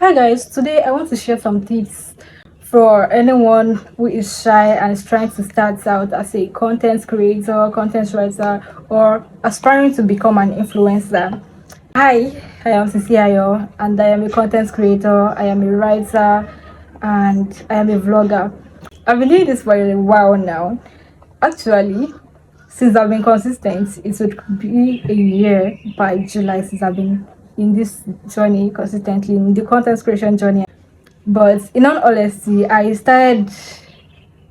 Hi guys, today I want to share some tips for anyone who is shy and is trying to start out as a content creator, content writer, or aspiring to become an influencer. Hi, I am Sisi Ayo and I am a content creator, I am a writer, and I am a vlogger. I've been doing this for a while now. Actually, since I've been consistent, it would be a year by July since I've been in this journey consistently, in the content creation journey. But in all honesty, I started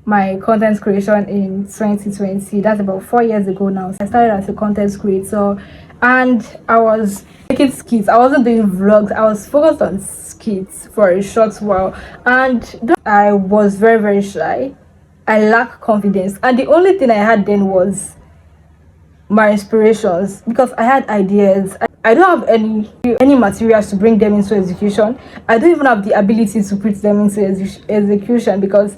my content creation in 2020. That's about 4 years ago now. So I started as a content creator and I was making skits. I wasn't doing vlogs, I was focused on skits for a short while. And though I was very, very shy, I lack confidence. And the only thing I had then was my inspirations because I had ideas. I don't have any materials to bring them into execution. I don't even have the ability to put them into execution because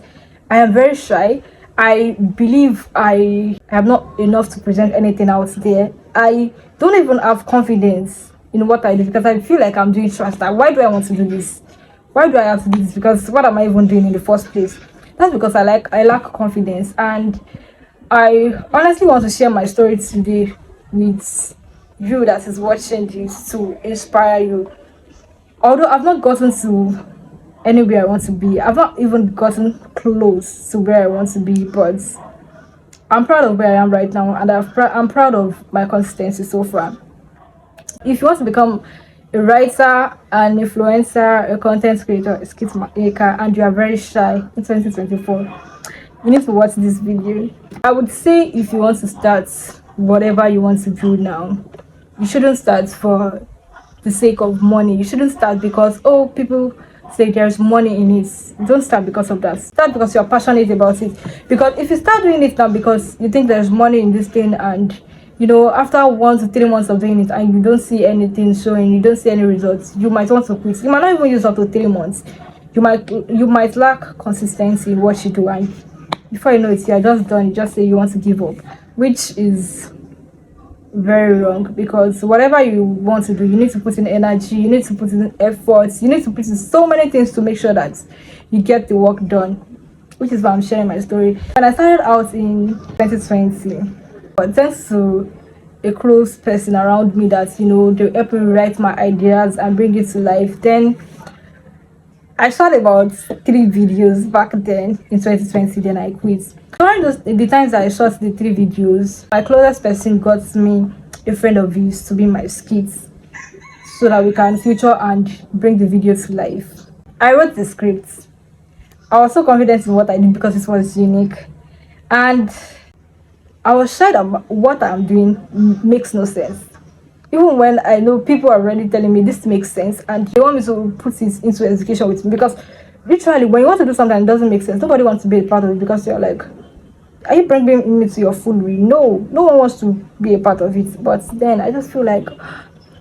I am very shy. I believe I am not enough to present anything out there. I don't even have confidence in what I do because I feel like I'm doing trash. Like, why do I want to do this? Why do I have to do this? Because what am I even doing in the first place? That's because I lack confidence, and I honestly want to share my story today with you that is watching this to inspire you. Although I've not gotten to anywhere I want to be, I've not even gotten close to where I want to be, but I'm proud of where I am right now, and I'm proud of my consistency so far. If you want to become a writer, an influencer, a content creator, a skit maker, and you are very shy in 2024, you need to watch this video. I would say if you want to start whatever you want to do now, you shouldn't start for the sake of money. You shouldn't start because people say there's money in it. Don't start because of that. Start because you're passionate about it. Because if you start doing it now because you think there's money in this thing, and after 1 to 3 months of doing it and you don't see anything showing, you don't see any results, you might want to quit. You might not even use up to 3 months. You might lack consistency in what you do, and before you know it, you're just done. You just say you want to give up, which is very wrong, because whatever you want to do, you need to put in energy, you need to put in efforts, you need to put in so many things to make sure that you get the work done, which is why I'm sharing my story. When I started out in 2020, but thanks to a close person around me that they help me write my ideas and bring it to life, then I shot about 3 videos back then in 2020, then I quit. During the times that I shot the 3 videos, my closest person got me a friend of his to be my skits so that we can feature and bring the video to life. I wrote the script. I was so confident in what I did because it was unique. And I was sure that what I'm doing makes no sense. Even when I know people are already telling me this makes sense and they want me to put it into execution with me, because literally when you want to do something that doesn't make sense, nobody wants to be a part of it, because you're like, are you bringing me to your foolery? No one wants to be a part of it. But then I just feel like,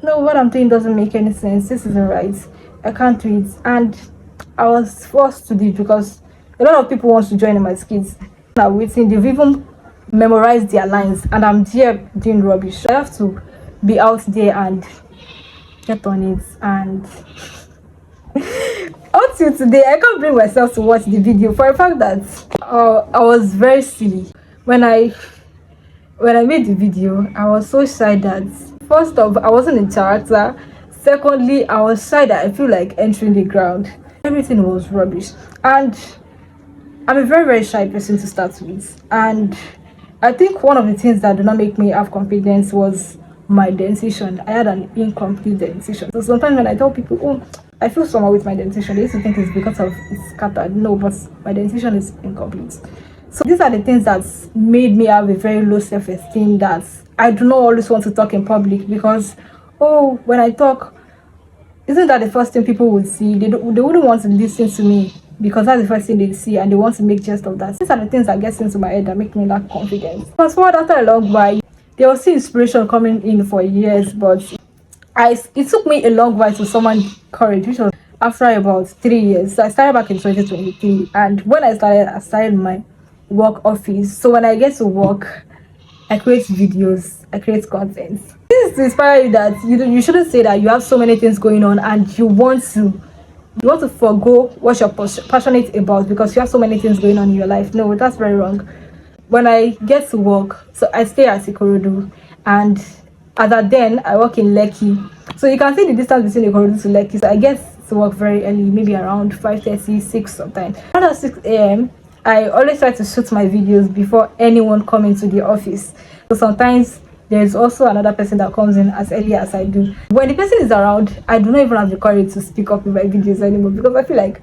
no, what I'm doing doesn't make any sense. This isn't right. I can't do it. And I was forced to do it because a lot of people want to join in my skits. Now waiting, they've even memorized their lines and I'm there doing rubbish. I have to be out there and get on it. And until today, I can't bring myself to watch the video, for a fact that I was very silly when I made the video. I was so shy that, first off, I wasn't in character. Secondly, I was shy that I feel like entering the ground. Everything was rubbish, and I'm a very, very shy person to start with. And I think one of the things that did not make me have confidence was my dentition. I had an incomplete dentition. So sometimes when I tell people, oh, I feel somehow with my dentition, they used to think it's because of it's scattered. No, but my dentition is incomplete. So these are the things that made me have a very low self-esteem, that I do not always want to talk in public because, when I talk, isn't that the first thing people would see? They wouldn't want to listen to me because that's the first thing they see, and they want to make jest of that. These are the things that get into my head that make me lack confidence. Fast forward, after a long while, there was still inspiration coming in for years, but it took me a long while to summon courage, which was after about 3 years. So I started back in 2023, and when I started my work office. So when I get to work, I create videos, I create content. This is to inspire you that you shouldn't say that you have so many things going on and you want to You want to forgo what you're passionate about because you have so many things going on in your life. No, that's very wrong. When I get to work, so I stay at Ikorodu, and as at then I work in Lekki. So you can see the distance between Ikorodu to Lekki. So I get to work very early, maybe around 5:30, 6 sometimes. Around 6 a.m., I always try to shoot my videos before anyone comes into the office. So sometimes there's also another person that comes in as early as I do. When the person is around, I do not even have the courage to speak up in my videos anymore because I feel like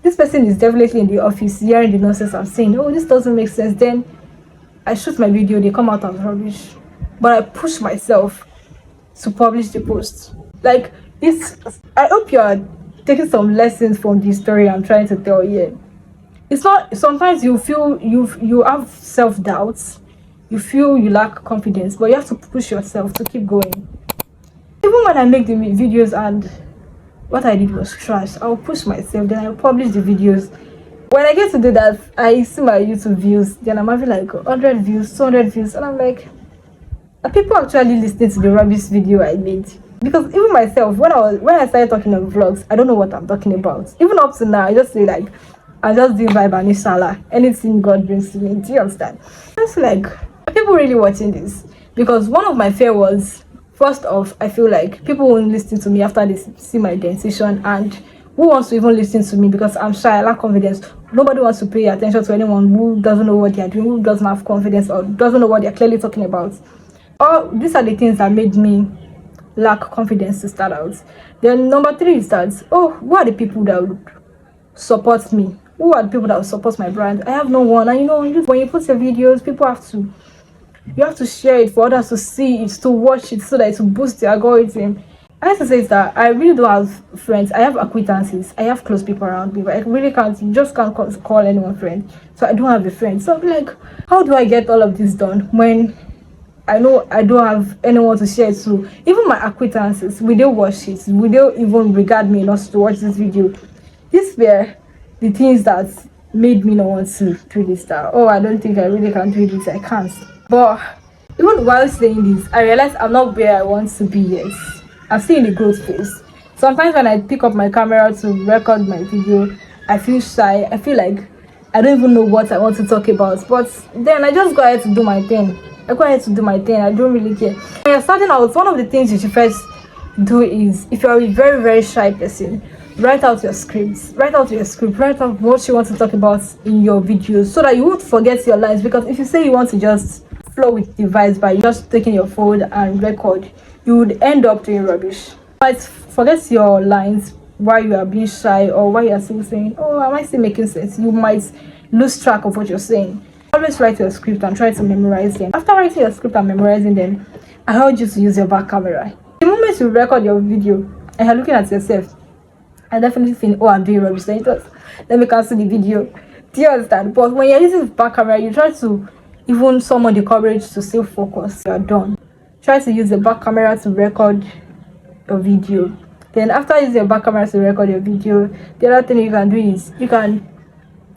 this person is definitely in the office hearing the nonsense I'm saying. Oh, this doesn't make sense. Then I shoot my video, they come out as rubbish. But I push myself to publish the post. Like, I hope you are taking some lessons from the story I'm trying to tell here. It's not, sometimes you feel you have self-doubts, you feel you lack confidence, but you have to push yourself to keep going. Even when I make the videos and what I did was trash, I'll push myself, then I'll publish the videos. When I get to do that, I see my YouTube views, then I'm having like 100 views, 200 views, and I'm like, are people actually listening to the rubbish video I made? Because even myself, when I started talking on vlogs, I don't know what I'm talking about. Even up to now, I just say like, I just do vibe and inshallah, anything God brings to me. Do you understand? I feel like, are people really watching this? Because one of my fear was, first off, I feel like people won't listen to me after they see my dentition, and who wants to even listen to me because I'm shy, I lack confidence. Nobody wants to pay attention to anyone who doesn't know what they're doing, who doesn't have confidence or doesn't know what they're clearly talking about. All these are the things that made me lack confidence to start out. Then number 3 is that, oh, who are the people that would support me? Who are the people that will support my brand? I have no one. And you know, when you put your videos, you have to share it for others to see it, to watch it, so that it will boost the algorithm. I have to say that I really don't have friends. I have acquaintances. I have close people around me, but I really can't call anyone friend. So I don't have a friend. So I'm like, how do I get all of this done when I know I don't have anyone to share it to? Even my acquaintances, will they watch it? Will they even regard me enough to watch this video? These were the things that made me not want to do this. That, oh, I don't think I really can do this. I can't. But even while saying this, I realized I'm not where I want to be yet. I'm still in the growth phase. Sometimes when I pick up my camera to record my video, I feel shy. I feel like I don't even know what I want to talk about. But then I just go ahead to do my thing. I don't really care. When you're starting out, one of the things you should first do is, if you're a very, very shy person, write out your scripts. Write out what you want to talk about in your videos so that you won't forget your lines. Because if you say you want to just flow with the vibes by just taking your phone and record, you would end up doing rubbish. But forget your lines while you are being shy or while you are still saying, oh, am I still making sense? You might lose track of what you're saying. Always write your script and try to memorize them. After writing your script and memorizing them, I urge you to use your back camera. The moment you record your video and you're looking at yourself, I definitely think, oh, I'm doing rubbish. Then let me cancel the video. Do you understand? But when you're using the back camera, you try to even summon the courage to still focus. You're done. Try to use the back camera to record your video. Then after using your back camera to record your video, the other thing you can do is, you can,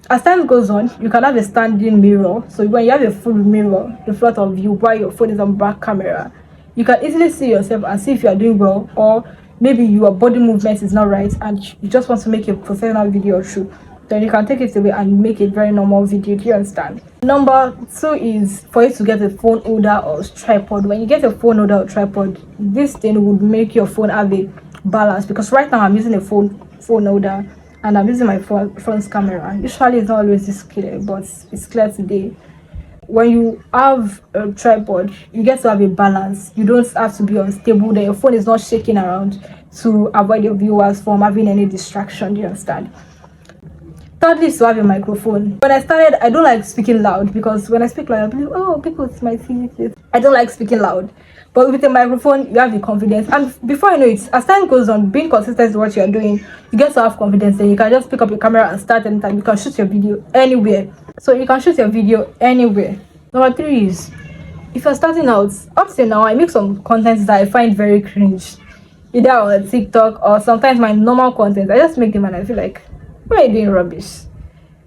as time goes on, you can have a standing mirror. So when you have a full mirror in front of you while your phone is on back camera, you can easily see yourself and see if you are doing well, or maybe your body movement is not right and you just want to make a professional video shoot. Then you can take it away and make a very normal video. Do you understand? Number 2 is for you to get a phone holder or tripod. When you get a phone holder or tripod, this thing would make your phone have a balance, because right now I'm using a phone holder and I'm using my front camera. Usually it's not always this clear, but it's clear today. When you have a tripod, you get to have a balance. You don't have to be unstable. Then your phone is not shaking around to avoid your viewers from having any distraction. Do you understand? Thirdly is to have a microphone. When I started, I don't like speaking loud, because when I speak loud, I'll be like, oh, people might see this. I don't like speaking loud. But with a microphone, you have the confidence. And before you know it, as time goes on, being consistent with what you're doing, you get to have confidence. And you can just pick up your camera and start anytime. You can shoot your video anywhere. So you can shoot your video anywhere. Number 3 is, if you're starting out, up to now, I make some content that I find very cringe. Either on TikTok or sometimes my normal content. I just make them and I feel like, why are you doing rubbish?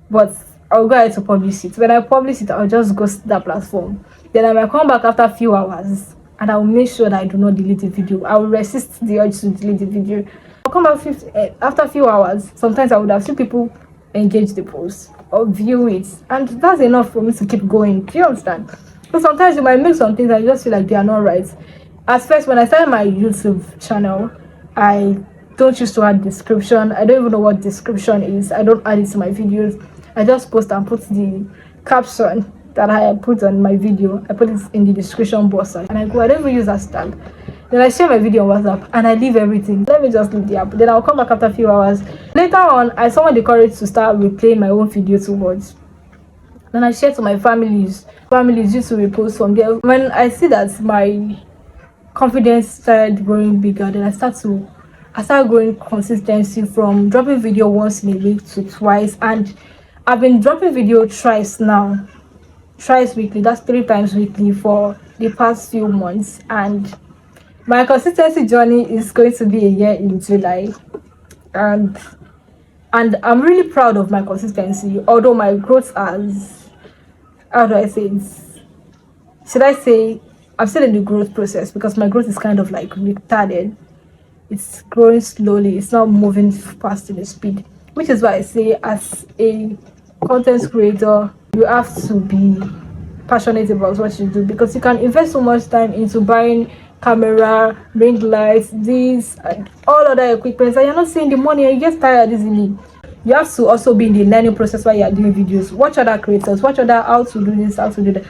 But I'll go ahead to publish it. When I publish it, I'll just ghost that platform. Then I might come back after a few hours and I'll make sure that I do not delete the video. I will resist the urge to delete the video. I'll come back after a few hours. Sometimes I would have seen people engage the post or view it, and that's enough for me to keep going. Do you understand? So sometimes you might make some things and you just feel like they are not right. At first, when I started my YouTube channel, I don't used to add description. I don't even know what description is. I don't add it to my videos. I just post and put the caption that I put on my video. I put it in the description box and I go. I don't even use that tag. Then I share my video on WhatsApp and I leave everything. Let me just leave the app. Then I'll come back after a few hours. Later on, I summoned the courage to start replaying my own video towards. Then I share to my families. Families used to repost from there. When I see that my confidence started growing bigger, then I start growing consistency from dropping video once in a week to twice, and I've been dropping video twice weekly. That's 3 times weekly for the past few months, and my consistency journey is going to be a year in July, and I'm really proud of my consistency. Although my growth has, how do I say it? Should I say I'm still in the growth process, because my growth is kind of like retarded. It's growing slowly. It's not moving fast in the speed, which is why I say, as a content creator, you have to be passionate about what you do, because you can invest so much time into buying camera, ring lights, this and all other equipment, and you're not seeing the money and you get tired easily. You have to also be in the learning process while you're doing videos. Watch other creators, watch other how to do this, how to do that.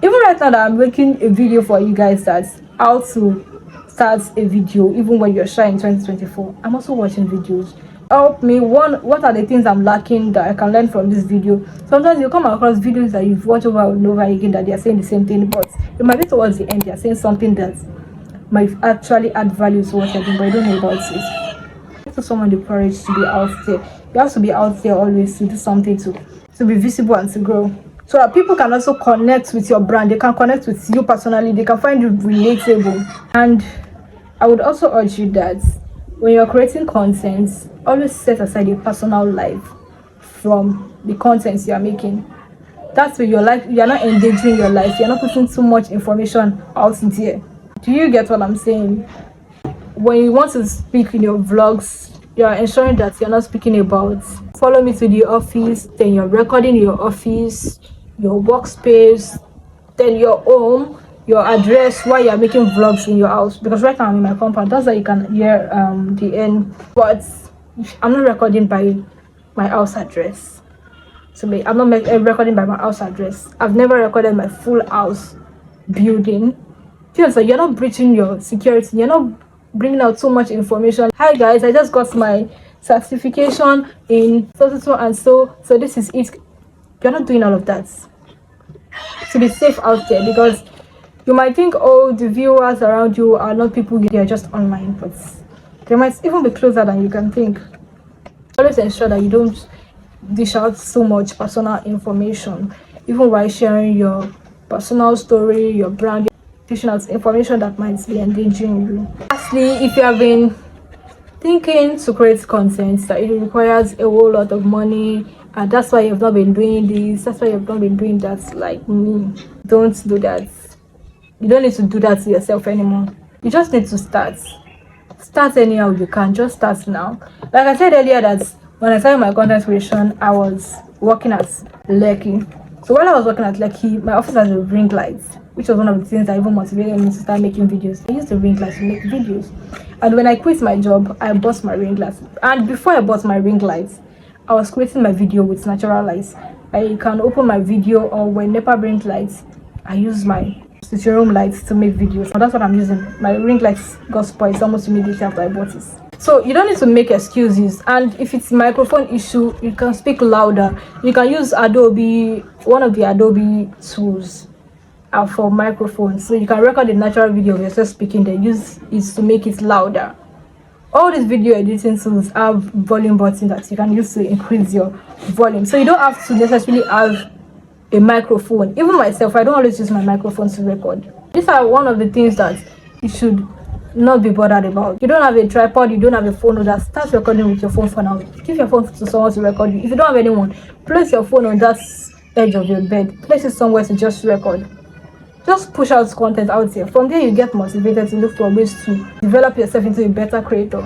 Even right now that I'm making a video for you guys, that's how to start a video even when you're shy in 2024, I'm also watching videos. Help me. What are the things I'm lacking that I can learn from this video? Sometimes you come across videos that you've watched over and over again that they are saying the same thing, but it might be towards the end they are saying something that might actually add value to what you're doing, but you don't know about it. Give to someone the courage to be out there. You have to be out there always to do something, to be visible and to grow, so that people can also connect with your brand. They can connect with you personally. They can find you relatable. And I would also urge you that when you're creating content, always set aside your personal life from the content you are making. That's where you're not endangering your life. You're not putting too much information out there. Do you get what I'm saying? When you want to speak in your vlogs, you're ensuring that you're not speaking about follow me to the office, then you're recording your office, your workspace, then your home, your address while you're making vlogs in your house. Because right now I'm in my compound, that's why you can hear the end, but I'm not recording by my house address. So I'm not recording by my house address. I've never recorded my full house building. So you're not breaching your security, you're not bringing out so much information. Hi guys, I just got my certification in so and so this is it. You're not doing all of that. To be safe out there, because you might think, oh, the viewers around you are not people, they are just online, but they might even be closer than you can think. Always ensure that you don't dish out so much personal information, even while sharing your personal story, your brand, dishing out information that might be endangering you. Lastly, if you have been thinking to create content that it requires a whole lot of money, and that's why you've not been doing this, that's why you've not been doing that, like me, don't do that. You don't need to do that to yourself anymore. You just need to start anyhow you can. Just start now. Like I said earlier, that when I started my content creation, I was working at Lekki. So while I was working at Lekki, my office has a ring light, which was one of the things that even motivated me to start making videos. I used the ring light to make videos, and when I quit my job, I bought my ring light. And before I bought my ring light, I was creating my video with natural lights. I can open my video, or when NEPA bring lights, I use my sitting room lights to make videos. So that's what I'm using. My ring lights got spoiled almost immediately after I bought it. So you don't need to make excuses. And if it's microphone issue, you can speak louder. You can use Adobe, one of the Adobe tools for microphones, so you can record a natural video of yourself speaking, then use it to make it louder. All these video editing tools have volume buttons that you can use to increase your volume, so you don't have to necessarily have a microphone. Even myself, I don't always use my microphone to record. These are one of the things that you should not be bothered about. You don't have a tripod, you don't have a phone holder, start recording with your phone for now. Give your phone to someone to record you. If you don't have anyone, place your phone on that edge of your bed, place it somewhere to just record. Just push out content out there. From there you get motivated to look for ways to develop yourself into a better creator.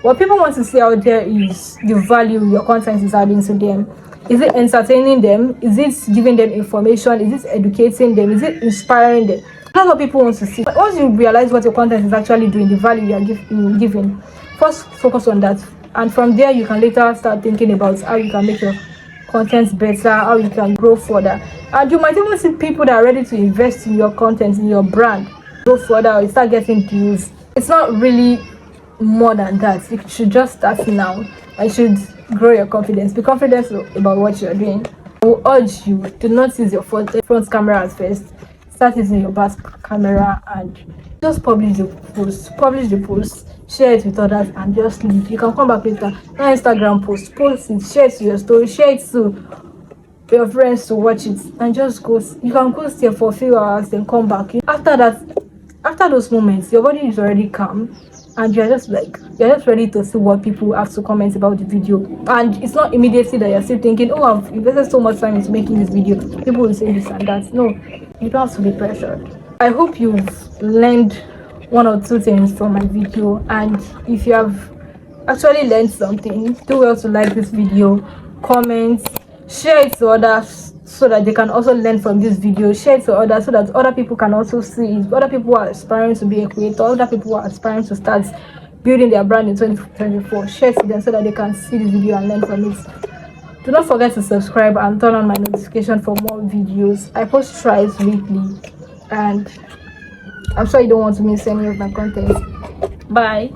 What people want to see out there is the value your content is adding to them. Is it entertaining them? Is it giving them information? Is it educating them? Is it inspiring them? That's what people want to see. But once you realize what your content is actually doing, the value you are giving, first focus on that. And from there, you can later start thinking about how you can make your content better, how you can grow further. And you might even see people that are ready to invest in your content, in your brand, grow further, or you start getting views. It's not really more than that. You should just start now. I should grow your confidence. Be confident about what you're doing. I will urge you, do not use your front camera at first. Start using your back camera and just publish the post, share it with others, and just leave. You can come back later. No Instagram post it, share it to your story, share it to your friends to watch it, and just go. You can go stay for a few hours, then come back. After that, after those moments, your body is already calm, and you're just ready to see what people have to comment about the video. And it's not immediately that you're still thinking, oh, I've invested so much time into making this video, people will say this and that. No, you don't have to be pressured. I hope you've learned one or two things from my video, and if you have actually learned something, do well to like this video, comment, share it to others so that they can also learn from this video. Share it to others so that other people can also see it. Other people are aspiring to be a creator, other people are aspiring to start building their brand in 2024. Share it to them so that they can see this video and learn from it. Do not forget to subscribe and turn on my notification for more videos. I post thrice weekly, and I'm sure you don't want to miss any of my content. Bye.